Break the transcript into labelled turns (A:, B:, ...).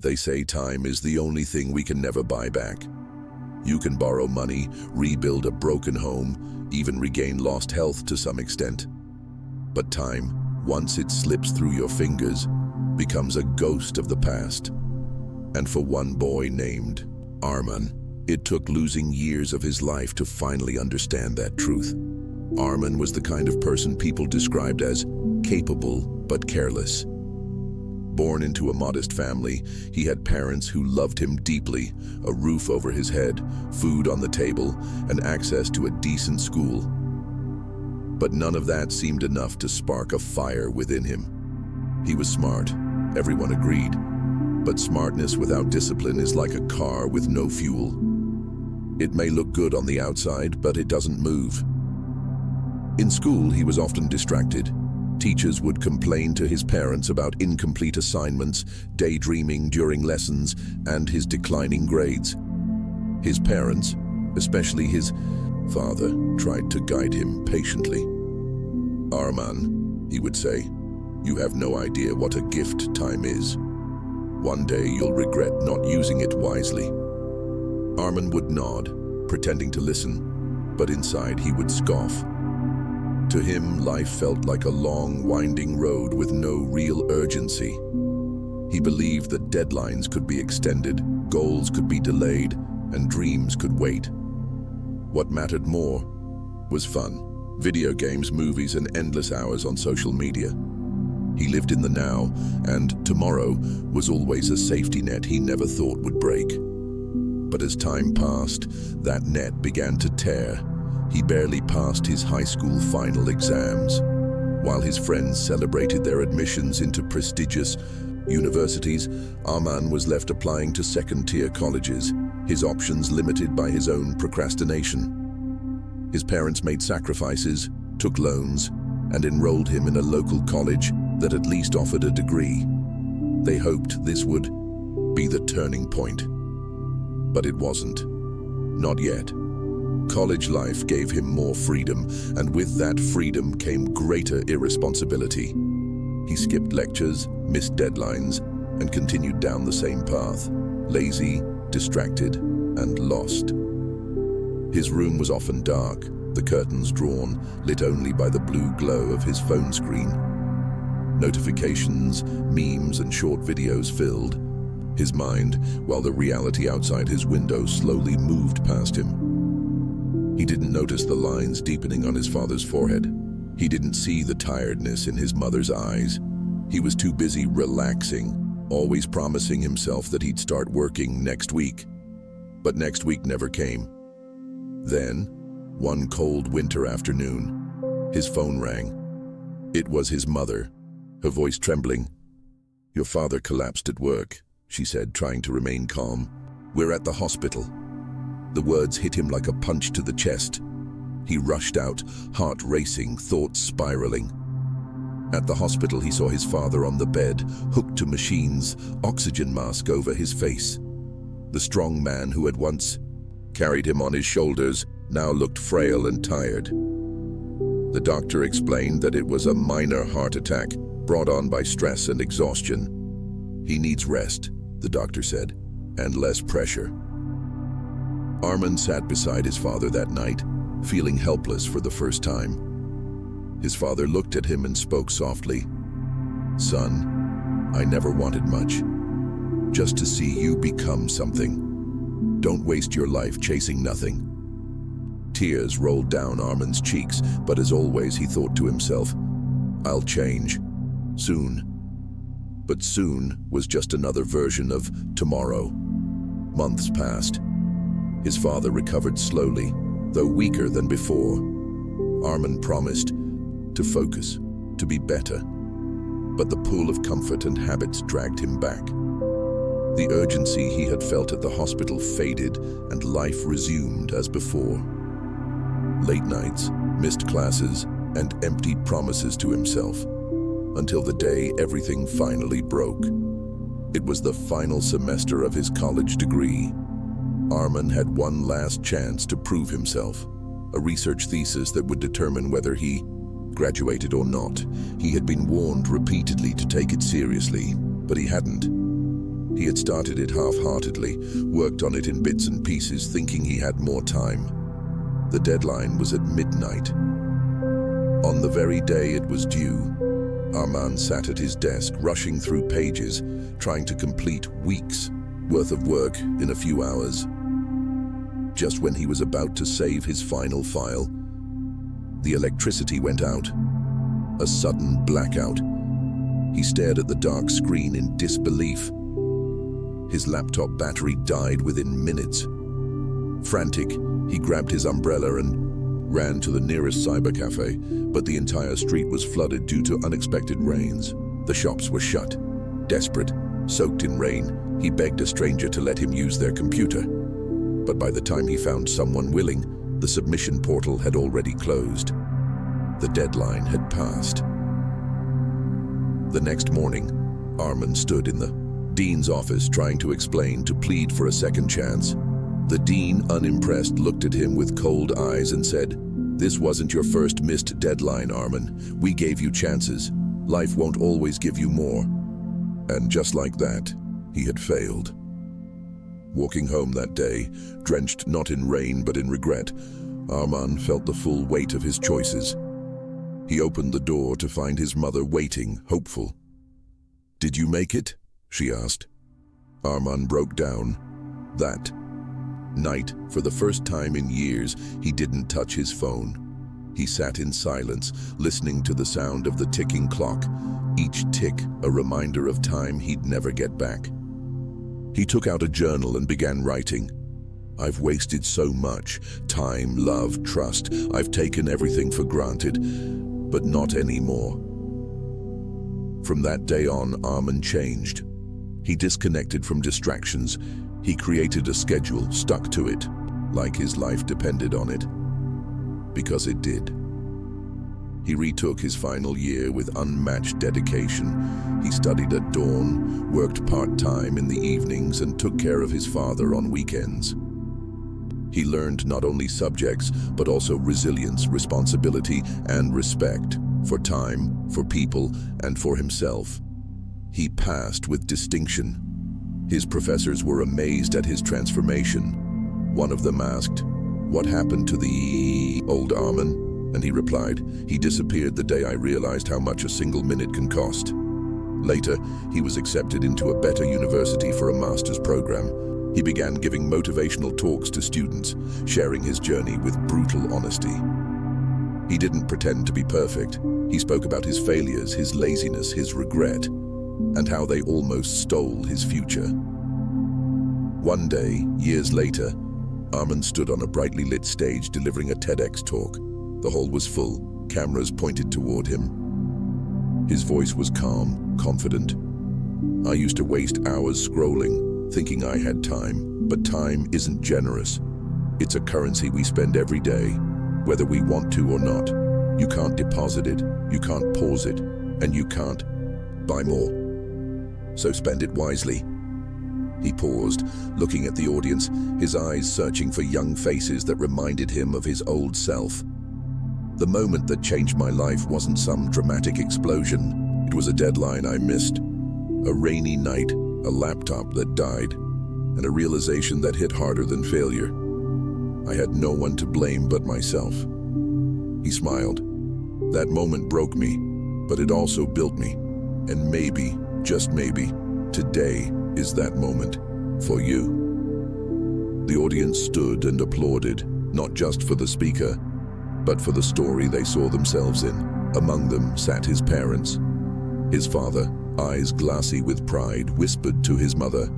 A: They say time is the only thing we can never buy back. You can borrow money, rebuild a broken home, even regain lost health to some extent. But time, once it slips through your fingers, becomes a ghost of the past. And for one boy named Arman, it took losing years of his life to finally understand that truth. Arman was the kind of person people described as capable but careless. Born into a modest family, he had parents who loved him deeply, a roof over his head, food on the table, and access to a decent school. But none of that seemed enough to spark a fire within him. He was smart, everyone agreed, but smartness without discipline is like a car with no fuel. It may look good on the outside, but it doesn't move. In school, he was often distracted. Teachers would complain to his parents about incomplete assignments, daydreaming during lessons, and his declining grades. His parents, especially his father, tried to guide him patiently. "Arman," he would say, "you have no idea what a gift time is. One day you'll regret not using it wisely." Arman would nod, pretending to listen, but inside he would scoff. To him, life felt like a long, winding road with no real urgency. He believed that deadlines could be extended, goals could be delayed, and dreams could wait. What mattered more was fun, video games, movies, and endless hours on social media. He lived in the now, and tomorrow was always a safety net he never thought would break. But as time passed, that net began to tear. He barely passed his high school final exams. While his friends celebrated their admissions into prestigious universities, Arman was left applying to second-tier colleges, his options limited by his own procrastination. His parents made sacrifices, took loans, and enrolled him in a local college that at least offered a degree. They hoped this would be the turning point. But it wasn't. Not yet. College life gave him more freedom, and with that freedom came greater irresponsibility. He skipped lectures, missed deadlines, and continued down the same path, lazy, distracted, and lost. His room was often dark, the curtains drawn, lit only by the blue glow of his phone screen. Notifications, memes, and short videos filled his mind, while the reality outside his window slowly moved past him. He didn't notice the lines deepening on his father's forehead. He didn't see the tiredness in his mother's eyes. He was too busy relaxing, always promising himself that he'd start working next week. But next week never came. Then, one cold winter afternoon, his phone rang. It was his mother, her voice trembling. "Your father collapsed at work," she said, trying to remain calm. "We're at the hospital." The words hit him like a punch to the chest. He rushed out, heart racing, thoughts spiraling. At the hospital, he saw his father on the bed, hooked to machines, oxygen mask over his face. The strong man who had once carried him on his shoulders now looked frail and tired. The doctor explained that it was a minor heart attack brought on by stress and exhaustion. "He needs rest," the doctor said, "and less pressure." Arman sat beside his father that night, feeling helpless for the first time. His father looked at him and spoke softly. "Son, I never wanted much. Just to see you become something. Don't waste your life chasing nothing." Tears rolled down Arman's cheeks, but as always he thought to himself, "I'll change. Soon." But soon was just another version of tomorrow. Months passed. His father recovered slowly, though weaker than before. Arman promised to focus, to be better. But the pool of comfort and habits dragged him back. The urgency he had felt at the hospital faded, and life resumed as before. Late nights, missed classes, and emptied promises to himself, until the day everything finally broke. It was the final semester of his college degree. Arman had one last chance to prove himself, a research thesis that would determine whether he graduated or not. He had been warned repeatedly to take it seriously, but he hadn't. He had started it half-heartedly, worked on it in bits and pieces, thinking he had more time. The deadline was at midnight. On the very day it was due, Arman sat at his desk, rushing through pages, trying to complete weeks' worth of work in a few hours. Just when he was about to save his final file, the electricity went out. A sudden blackout. He stared at the dark screen in disbelief. His laptop battery died within minutes. Frantic, he grabbed his umbrella and ran to the nearest cybercafe, but the entire street was flooded due to unexpected rains. The shops were shut. Desperate, soaked in rain, he begged a stranger to let him use their computer. But by the time he found someone willing, the submission portal had already closed. The deadline had passed. The next morning, Arman stood in the dean's office trying to explain, to plead for a second chance. The dean, unimpressed, looked at him with cold eyes and said, "This wasn't your first missed deadline, Arman. We gave you chances. Life won't always give you more." And just like that, he had failed. Walking home that day, drenched not in rain but in regret, Arman felt the full weight of his choices. He opened the door to find his mother waiting, hopeful. "Did you make it?" she asked. Arman broke down. That night, for the first time in years, he didn't touch his phone. He sat in silence, listening to the sound of the ticking clock, each tick a reminder of time he'd never get back. He took out a journal and began writing. "I've wasted so much, time, love, trust. I've taken everything for granted, but not anymore." From that day on, Arman changed. He disconnected from distractions. He created a schedule, stuck to it, like his life depended on it. Because it did. He retook his final year with unmatched dedication. He studied at dawn, worked part-time in the evenings, and took care of his father on weekends. He learned not only subjects, but also resilience, responsibility, and respect for time, for people, and for himself. He passed with distinction. His professors were amazed at his transformation. One of them asked, "What happened to the old Arman?" And he replied, "He disappeared the day I realized how much a single minute can cost." Later, he was accepted into a better university for a master's program. He began giving motivational talks to students, sharing his journey with brutal honesty. He didn't pretend to be perfect. He spoke about his failures, his laziness, his regret, and how they almost stole his future. One day, years later, Arman stood on a brightly lit stage delivering a TEDx talk. The hall was full, cameras pointed toward him. His voice was calm, confident. "I used to waste hours scrolling, thinking I had time, but time isn't generous. It's a currency we spend every day, whether we want to or not. You can't deposit it, you can't pause it, and you can't buy more. So spend it wisely." He paused, looking at the audience, his eyes searching for young faces that reminded him of his old self. "The moment that changed my life wasn't some dramatic explosion. It was a deadline I missed, a rainy night, a laptop that died, and a realization that hit harder than failure. I had no one to blame but myself." He smiled. "That moment broke me, but it also built me. And maybe, just maybe, today is that moment for you." The audience stood and applauded, not just for the speaker, but for the story they saw themselves in. Among them sat his parents. His father, eyes glassy with pride, whispered to his mother,